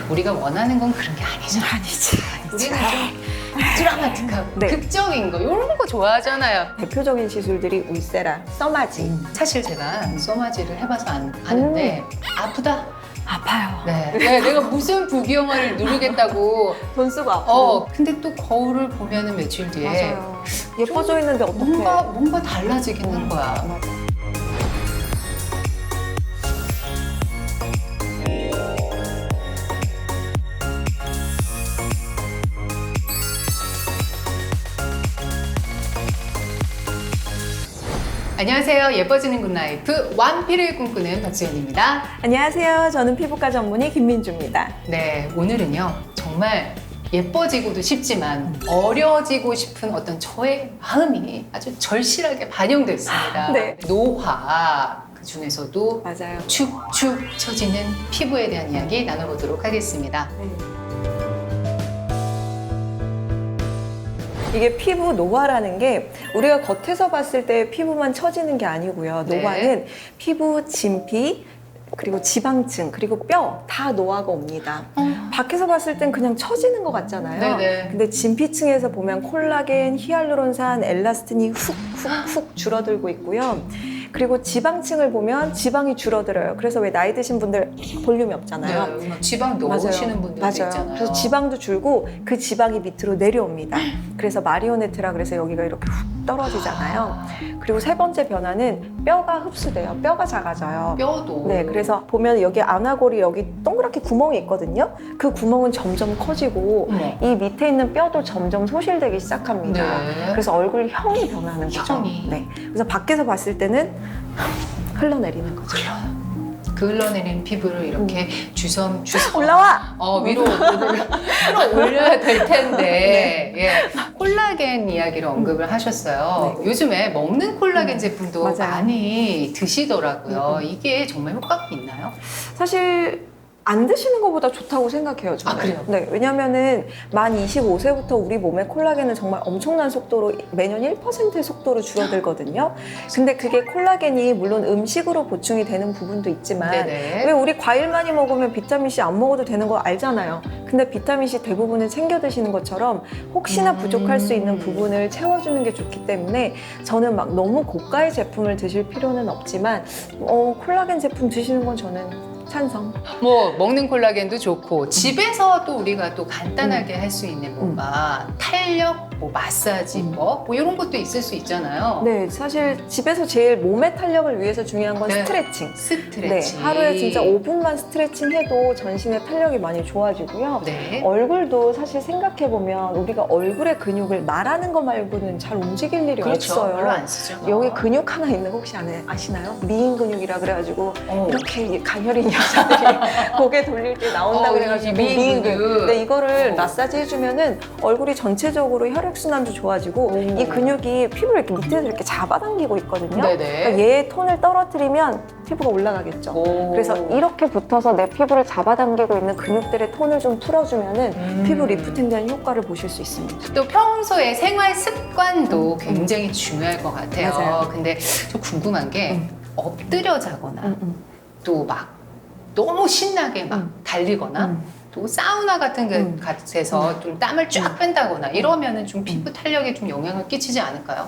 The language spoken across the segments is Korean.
우리가 원하는 건 그런 게 아니잖아. 아니지. 우리는 좀 드라마틱하고 네. 극적인 거 이런 거 좋아하잖아요. 대표적인 시술들이 울세라, 써마지. 사실 제가 써마지를 해봐서 아는데 아프다. 아파요. 네. 내가 무슨 부귀영화를 누르겠다고. 돈 쓰고 아프고. 근데 또 거울을 보면은 며칠 뒤에 맞아요. 예뻐져 있는데 어떡해. 뭔가 달라지겠는 거야. 맞아. 안녕하세요. 예뻐지는 굿라이프 완피를 꿈꾸는 박지연입니다. 안녕하세요. 저는 피부과 전문의 김민주입니다. 네, 오늘은요. 정말 예뻐지고도 싶지만 어려지고 싶은 어떤 저의 마음이 아주 절실하게 반영됐습니다. 네. 노화, 그 중에서도 맞아요. 축축 처지는 피부에 대한 이야기 나눠보도록 하겠습니다. 이게 피부 노화라는 게 우리가 겉에서 봤을 때 피부만 처지는 게 아니고요. 네. 노화는 피부, 진피, 그리고 지방층, 그리고 뼈 다 노화가 옵니다. 밖에서 봤을 땐 그냥 처지는 것 같잖아요. 네네. 근데 진피층에서 보면 콜라겐, 히알루론산, 엘라스틴이 훅훅훅 줄어들고 있고요. 그리고 지방층을 보면 지방이 줄어들어요. 그래서 왜 나이 드신 분들 볼륨이 없잖아요. 네, 지방 넣으시는 분들도 맞아요. 있잖아요. 그래서 지방도 줄고 그 지방이 밑으로 내려옵니다. 그래서 마리오네트라 그래서 여기가 이렇게 훅 떨어지잖아요. 그리고 세 번째 변화는 뼈가 흡수돼요. 뼈가 작아져요. 뼈도. 네, 그래서 보면 여기 안아골이 여기 동그랗게 구멍이 있거든요. 그 구멍은 점점 커지고 어머. 이 밑에 있는 뼈도 점점 소실되기 시작합니다. 네. 그래서 얼굴형이 변하는 거죠. 형이. 네, 그래서 밖에서 봤을 때는 흘러내리는 거죠. 그 흘러내린 피부를 이렇게 주섬 올라와! 위로 끌어올려야 될 텐데 예. 콜라겐 이야기를 언급을 하셨어요. 네. 요즘에 먹는 콜라겐 제품도 맞아요. 많이 드시더라고요. 이게 정말 효과가 있나요? 사실 안 드시는 것보다 좋다고 생각해요. 저는. 아, 그래요? 네, 왜냐면은 만 25세부터 우리 몸의 콜라겐은 정말 엄청난 속도로 매년 1%의 속도로 줄어들거든요. 근데 그게 콜라겐이 물론 음식으로 보충이 되는 부분도 있지만 네네. 왜 우리 과일 많이 먹으면 비타민C 안 먹어도 되는 거 알잖아요. 근데 비타민C 대부분은 챙겨 드시는 것처럼 혹시나 부족할 수 있는 부분을 채워주는 게 좋기 때문에 저는 막 너무 고가의 제품을 드실 필요는 없지만 콜라겐 제품 드시는 건 저는 찬성. 뭐 먹는 콜라겐도 좋고 집에서 또 우리가 또 간단하게 할 수 있는 뭔가 탄력, 뭐 마사지 뭐 이런 것도 있을 수 있잖아요. 네, 사실 집에서 제일 몸의 탄력을 위해서 중요한 건 네. 스트레칭. 스트레칭. 네, 하루에 진짜 5분만 스트레칭 해도 전신의 탄력이 많이 좋아지고요. 네. 얼굴도 사실 생각해보면 우리가 얼굴의 근육을 말하는 거 말고는 잘 움직일 일이 그렇죠. 없어요. 별로 안 쓰죠. 여기 근육 하나 있는 거 혹시 아시나요? 미인 근육이라 그래가지고 이렇게 가녀린 여자들이 고개 돌릴 때 나온다 그래가지고 이 미인 근육. 네, 이거를 어. 마사지 해주면은 얼굴이 전체적으로 혈액순환도 좋아지고 이 근육이 피부를 이렇게 밑에서 이렇게 잡아당기고 있거든요. 네네. 그러니까 얘의 톤을 떨어뜨리면 피부가 올라가겠죠. 오. 그래서 이렇게 붙어서 내 피부를 잡아당기고 있는 근육들의 톤을 좀 풀어주면은 피부 리프팅되는 효과를 보실 수 있습니다. 또 평소에 생활 습관도 굉장히 중요할 것 같아요. 맞아요. 근데 좀 궁금한 게 엎드려 자거나 또 막 너무 신나게 막 달리거나 또 사우나 같은 곳에서 좀 땀을 쫙 뺀다거나 이러면은 좀 피부 탄력에 좀 영향을 끼치지 않을까요?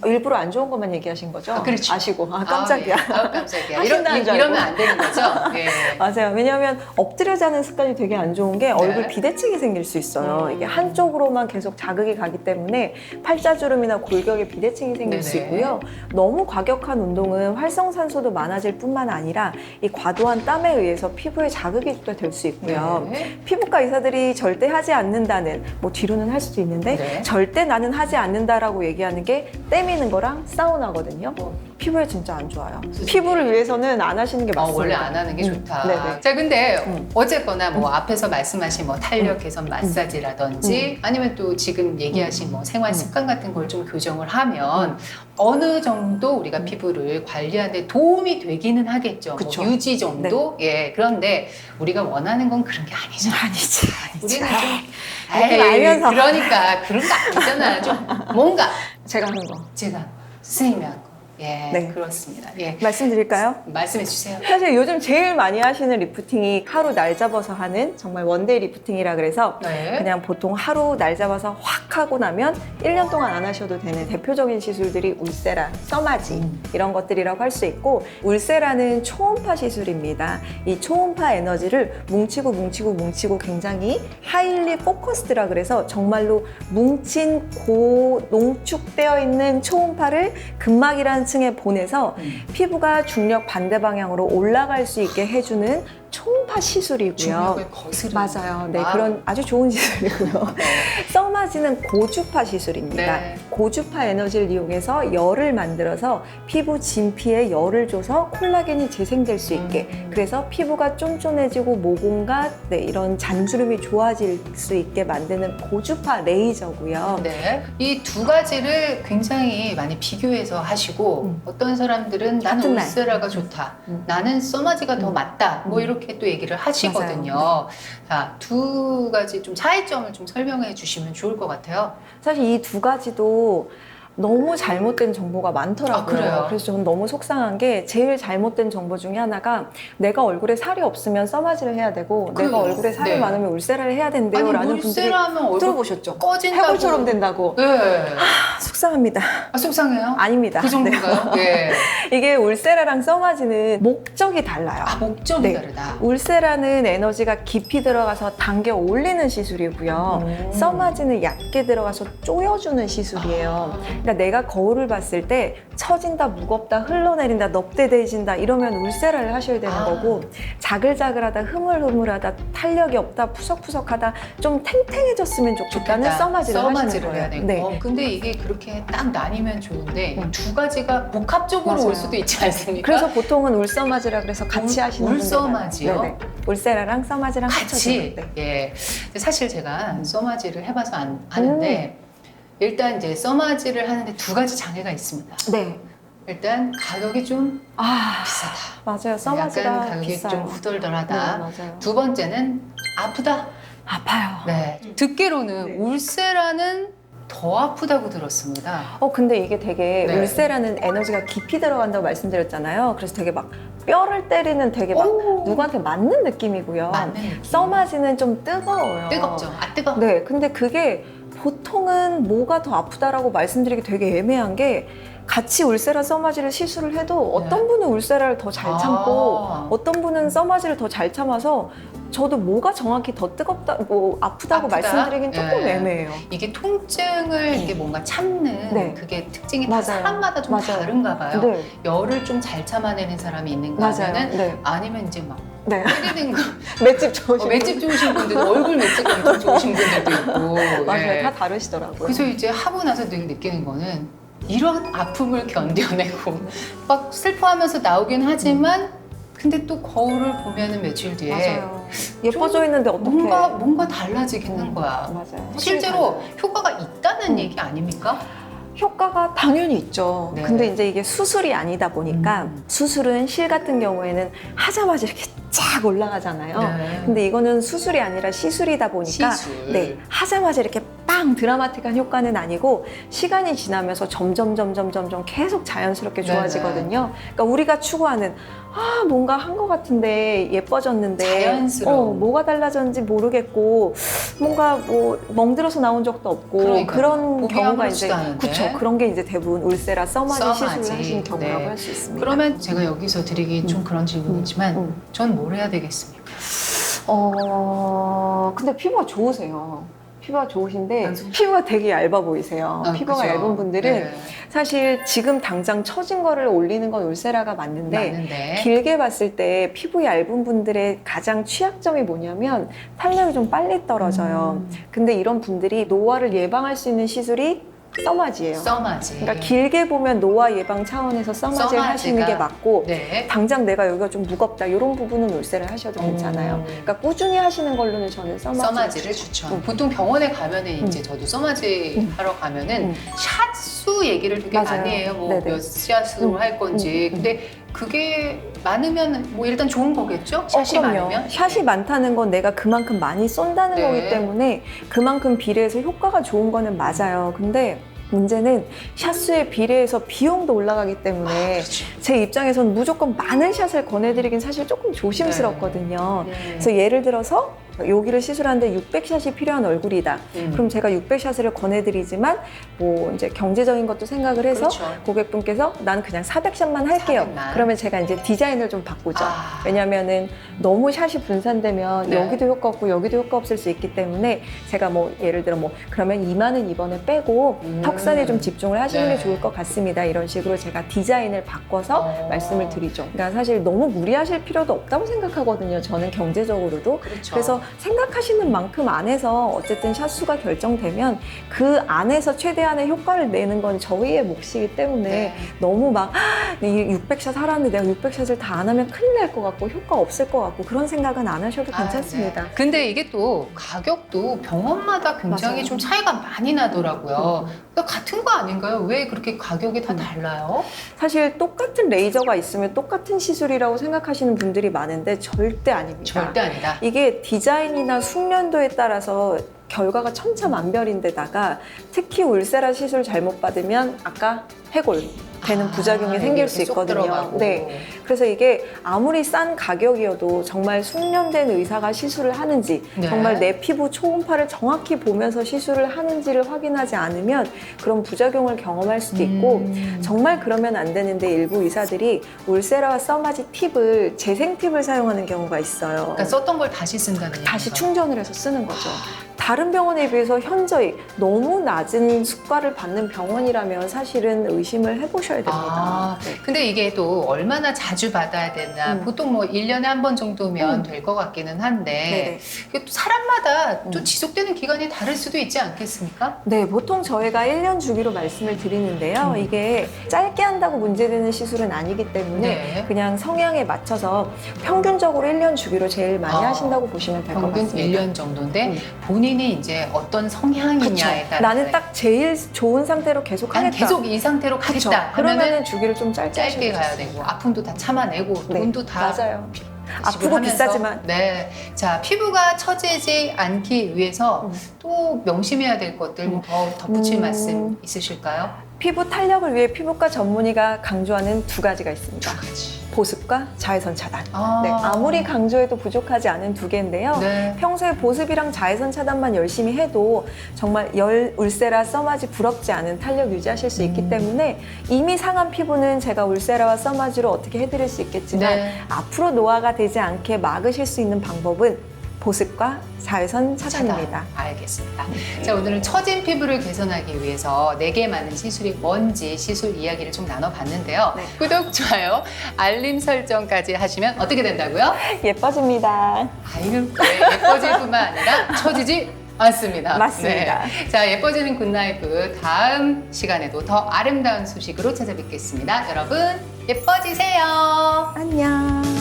일부러 안 좋은 것만 얘기하신 거죠? 아, 그렇죠. 아시고 깜짝이야. 깜짝이야. 하신다는 줄 이러면 알고. 안 되는 거죠? 예. 맞아요. 왜냐하면 엎드려 자는 습관이 되게 안 좋은 게 얼굴 비대칭이 생길 수 있어요. 이게 한쪽으로만 계속 자극이 가기 때문에 팔자주름이나 골격에 비대칭이 생길 수 네네. 있고요. 너무 과격한 운동은 활성산소도 많아질 뿐만 아니라 이 과도한 땀에 의해서 피부에 자극이 또 될 수 있고요. 네. 피부과 의사들이 절대 하지 않는다는, 뭐 뒤로는 할 수도 있는데 네. 절대 나는 하지 않는다라고 얘기하는 게 떼미는 거랑 사우나거든요. 피부에 진짜 안 좋아요. 피부를 위해서는 안 하시는 게 맞습니다. 원래 안 하는 게 좋다. 네네. 자, 근데 어쨌거나 뭐 앞에서 말씀하신 뭐 탄력 개선 마사지라든지 아니면 또 지금 얘기하신 뭐 생활 습관 같은 걸 좀 교정을 하면 어느 정도 우리가 피부를 관리하는 데 도움이 되기는 하겠죠. 그쵸. 뭐 유지 정도? 예. 그런데 우리가 원하는 건 그런 게 아니잖아. 아니지. 우리는 좀 에이, 알면서. 그러니까 그런 거 아니잖아요. 좀 뭔가 제가 하는 거. 제가 스님이 한 거. 예, 네. 그렇습니다. 예, 말씀드릴까요? 말씀해 주세요. 사실 요즘 제일 많이 하시는 리프팅이 하루 날 잡아서 하는 정말 원데이 리프팅이라 그래서 네. 그냥 보통 하루 날 잡아서 확 하고 나면 1년 동안 안 하셔도 되는 대표적인 시술들이 울세라, 써마지 이런 것들이라고 할 수 있고, 울세라는 초음파 시술입니다. 이 초음파 에너지를 뭉치고 굉장히 하일리 포커스드라 그래서 정말로 뭉친 농축되어 있는 초음파를 근막이라는 층에 보내서 피부가 중력 반대 방향으로 올라갈 수 있게 해주는 초음파 시술이고요. 중력을 거스르는. 맞아요. 네, 아. 그런 아주 좋은 시술이고요. 써마지는 고주파 시술입니다. 네. 고주파 에너지를 이용해서 열을 만들어서 피부 진피에 열을 줘서 콜라겐이 재생될 수 있게, 그래서 피부가 쫀쫀해지고 모공과 이런 잔주름이 좋아질 수 있게 만드는 고주파 레이저고요. 네. 이 두 가지를 굉장히 많이 비교해서 하시고 어떤 사람들은 나는 같은 날. 울세라가 좋다. 나는 써마지가 더 맞다. 뭐 이렇게 또 얘기를 하시거든요. 자, 두 가지 좀 차이점을 좀 설명해 주시면 좋을 것 같아요. 사실 이 두 가지도 너무 잘못된 정보가 많더라고요. 아, 그래요? 그래서 저는 너무 속상한 게, 제일 잘못된 정보 중에 하나가 내가 얼굴에 살이 없으면 써마지를 해야 되고 내가 얼굴에 살이 네. 많으면 울세라를 해야 된대요 아니, 라는 분들이 울세라면 얼굴 들어보셨죠? 꺼진다고. 해골처럼 된다고. 네. 속상합니다. 아, 속상해요? 아닙니다. 그 정도인가요? 네. 이게 울세라랑 써마지는 목적이 달라요. 아, 목적이 네. 다르다. 울세라는 에너지가 깊이 들어가서 당겨 올리는 시술이고요. 써마지는 얕게 들어가서 조여주는 시술이에요. 그러니까 내가 거울을 봤을 때 처진다, 무겁다, 흘러내린다, 넙대대진다 이러면 울세라를 하셔야 되는 거고, 자글자글하다, 흐물흐물하다, 탄력이 없다, 푸석푸석하다, 좀 탱탱해졌으면 좋겠다는 써마지를 하시는 거예요. 해야 되고. 네. 근데 이게 그렇게 딱 나뉘면 좋은데 두 가지가 복합적으로 맞아요. 올 수도 있지 않습니까? 그래서 보통은 울써마지라 그래서 같이 하시는 분들 울써마지요? 많아요. 네네. 울세라랑 써마지랑 같이. 합쳐서. 네. 예. 근데 사실 제가 써마지를 해봐서 아는데 일단 이제 써마지를 하는데 두 가지 장애가 있습니다. 네. 일단 가격이 좀 아, 비싸다. 맞아요. 써마지가 약간 가격이 비싸요. 좀 후덜덜하다. 네, 맞아요. 두 번째는 아프다. 아파요. 네. 듣기로는 울세라는 더 아프다고 들었습니다. 근데 이게 되게 네. 울세라는 에너지가 깊이 들어간다고 말씀드렸잖아요. 그래서 되게 막 뼈를 때리는 되게 막 오. 누구한테 맞는 느낌이고요. 맞는 느낌. 써마지는 좀 뜨거워요. 뜨겁죠? 아, 뜨거. 네, 근데 그게 보통은 뭐가 더 아프다라고 말씀드리기 되게 애매한 게, 같이 울세라 써마지를 시술을 해도 어떤 분은 울세라를 더 잘 참고 어떤 분은 써마지를 더 잘 참아서, 저도 뭐가 정확히 더 뜨겁다, 뭐 아프다고 아프다? 말씀드리긴 조금 네. 애매해요. 이게 통증을 이게 뭔가 참는 네. 그게 특징이 다 맞아요. 사람마다 좀 맞아요. 다른가 봐요. 네, 열을 좀 잘 참아내는 사람이 있는가 맞아요. 하면은 네, 아니면 이제 막 네. 때리는 거 맷집 좋으신 맷집 좋으신 분들도 얼굴 맷집 엄청 좋으신 분들도 있고 맞아요. 예. 다 다르시더라고요. 그래서 이제 하고 나서 늘 느끼는 거는 이런 아픔을 견뎌내고 막 슬퍼하면서 나오긴 하지만 근데 또 거울을 보면은 며칠 뒤에 맞아요. 예뻐져 있는데 어떻게? 뭔가 달라지겠는 거야. 맞아요. 실제로 효과가 있다는 음. 얘기 아닙니까? 효과가 당연히 있죠. 네. 근데 이제 이게 수술이 아니다 보니까 수술은 실 같은 경우에는 하자마자 이렇게 쫙 올라가잖아요. 네. 근데 이거는 수술이 아니라 시술이다 보니까 시술. 네, 하자마자 이렇게 빵 드라마틱한 효과는 아니고 시간이 지나면서 점점 계속 자연스럽게 네. 좋아지거든요. 그러니까 우리가 추구하는 뭔가 한 것 같은데 예뻐졌는데 자연스러운. 뭐가 달라졌는지 모르겠고 뭔가 뭐 멍들어서 나온 적도 없고 그러니까요. 그런 보기 경우가 이제 아무렇지도 않은데. 그쵸, 그런 게 이제 대부분 울세라 써마지 써마지. 시술을 하신 경우라고 네. 할 수 있습니다. 그러면 제가 여기서 드리기 좀 그런 질문이지만 전 뭘 해야 되겠습니까? 근데 피부가 좋으세요. 피부가 좋으신데 연습. 피부가 되게 얇아 보이세요. 아, 피부가 그죠? 얇은 분들은 네. 사실 지금 당장 처진 거를 올리는 건 울세라가 맞는데 맞는데 길게 봤을 때 피부 얇은 분들의 가장 취약점이 뭐냐면 탄력이 좀 빨리 떨어져요. 근데 이런 분들이 노화를 예방할 수 있는 시술이 써마지예요. 써마지. 그러니까 길게 보면 노화 예방 차원에서 써마지를 써마지가. 하시는 게 맞고 네. 당장 내가 여기가 좀 무겁다 이런 부분은 울세를 하셔도 괜찮아요. 그러니까 꾸준히 하시는 걸로는 저는 써마지를 추천. 보통 병원에 가면은 이제 저도 써마지 하러 가면은 샷수 얘기를 되게 맞아요. 많이 해요. 뭐 네네. 몇 샷으로 할 건지. 근데 그게 많으면 뭐 일단 좋은 거겠죠? 샷이 많으면. 샷이 많다는 건 내가 그만큼 많이 쏜다는 네. 거기 때문에 그만큼 비례해서 효과가 좋은 거는 맞아요. 근데 문제는 샷수에 비례해서 비용도 올라가기 때문에 그렇죠. 제 입장에서는 무조건 많은 샷을 권해드리긴 사실 조금 조심스럽거든요. 그래서 예를 들어서 여기를 시술하는데 600샷이 필요한 얼굴이다. 그럼 제가 600샷을 권해드리지만 뭐 이제 경제적인 것도 생각을 해서 그렇죠. 고객분께서 난 그냥 400샷만 할게요. 400만. 그러면 제가 이제 디자인을 좀 바꾸죠. 아. 왜냐하면은 너무 샷이 분산되면 네. 여기도 효과 없고 여기도 효과 없을 수 있기 때문에 제가 뭐 예를 들어 뭐 그러면 이마는 이번에 빼고 턱선에 좀 집중을 하시는 네. 게 좋을 것 같습니다. 이런 식으로 제가 디자인을 바꿔서 말씀을 드리죠. 그러니까 사실 너무 무리하실 필요도 없다고 생각하거든요. 저는 경제적으로도. 그렇죠. 그래서 생각하시는 만큼 안에서 어쨌든 샷수가 결정되면 그 안에서 최대한의 효과를 내는 건 저희의 몫이기 때문에 네. 너무 막 이 600샷 하라는데 내가 600샷을 다 안 하면 큰일 날 것 같고 효과 없을 것 같고 그런 생각은 안 하셔도 괜찮습니다. 네. 근데 이게 또 가격도 병원마다 굉장히 맞아요. 좀 차이가 많이 나더라고요. 그러니까 같은 거 아닌가요? 왜 그렇게 가격이 다 달라요? 사실 똑같은 레이저가 있으면 똑같은 시술이라고 생각하시는 분들이 많은데 절대 아닙니다. 절대 아니다. 이게 디자인이나 숙련도에 따라서 결과가 천차만별인데다가 특히 울세라 시술 잘못 받으면 아까 해골 되는 부작용이 생길 수 있거든요. 네. 그래서 이게 아무리 싼 가격이어도 정말 숙련된 의사가 시술을 하는지 네. 정말 내 피부 초음파를 정확히 보면서 시술을 하는지를 확인하지 않으면 그런 부작용을 경험할 수도 있고 정말 그러면 안 되는데 일부 의사들이 울세라와 써마지 팁을 재생 팁을 사용하는 경우가 있어요. 그러니까 썼던 걸 다시 쓴다는 얘기인가요? 다시 충전을 해서 쓰는 거죠. 다른 병원에 비해서 현저히 너무 낮은 수가를 받는 병원이라면 사실은 의심을 해보셔야 됩니다. 아, 근데 이게 또 얼마나 자주 받아야 되나 보통 뭐 1년에 한 번 정도면 될 것 같기는 한데 네네. 이게 또 사람마다 또 지속되는 기간이 다를 수도 있지 않겠습니까? 네, 보통 저희가 1년 주기로 말씀을 드리는데요. 이게 짧게 한다고 문제되는 시술은 아니기 때문에 네. 그냥 성향에 맞춰서 평균적으로 1년 주기로 제일 많이 하신다고 보시면 될 것 평균 같습니다. 1년 정도인데 본인이 이제 어떤 성향이냐에 따라 나는 딱 제일 좋은 상태로 계속 난 하겠다. 계속 이 상태로 그쵸. 가겠다 그러면은 하면은 주기를 좀 짧게 짧게 하셔도 가야 좋습니다. 되고 아픔도 다 참아내고 네, 돈도 다 맞아요. 지불하면서. 아프고 비싸지만. 네. 자, 피부가 처지지 않기 위해서 또 명심해야 될 것들 더 덧붙일 말씀 있으실까요? 피부 탄력을 위해 피부과 전문의가 강조하는 두 가지가 있습니다. 보습과 자외선 차단. 네, 아무리 강조해도 부족하지 않은 두 개인데요. 네. 평소에 보습이랑 자외선 차단만 열심히 해도 정말 열, 울세라, 써마지 부럽지 않은 탄력 유지하실 수 있기 때문에 이미 상한 피부는 제가 울세라와 써마지로 어떻게 해드릴 수 있겠지만 네. 앞으로 노화가 되지 않게 막으실 수 있는 방법은 보습과 자외선 차단입니다. 알겠습니다. 자, 오늘은 처진 피부를 개선하기 위해서 4개 많은 시술이 뭔지 시술 이야기를 좀 나눠봤는데요. 네. 구독, 좋아요, 알림 설정까지 하시면 어떻게 된다고요? 예뻐집니다. 아이는 예뻐질 뿐만 아니라 처지지 않습니다. 맞습니다. 네. 자, 예뻐지는 굿라이프 다음 시간에도 더 아름다운 소식으로 찾아뵙겠습니다. 여러분, 예뻐지세요. 안녕.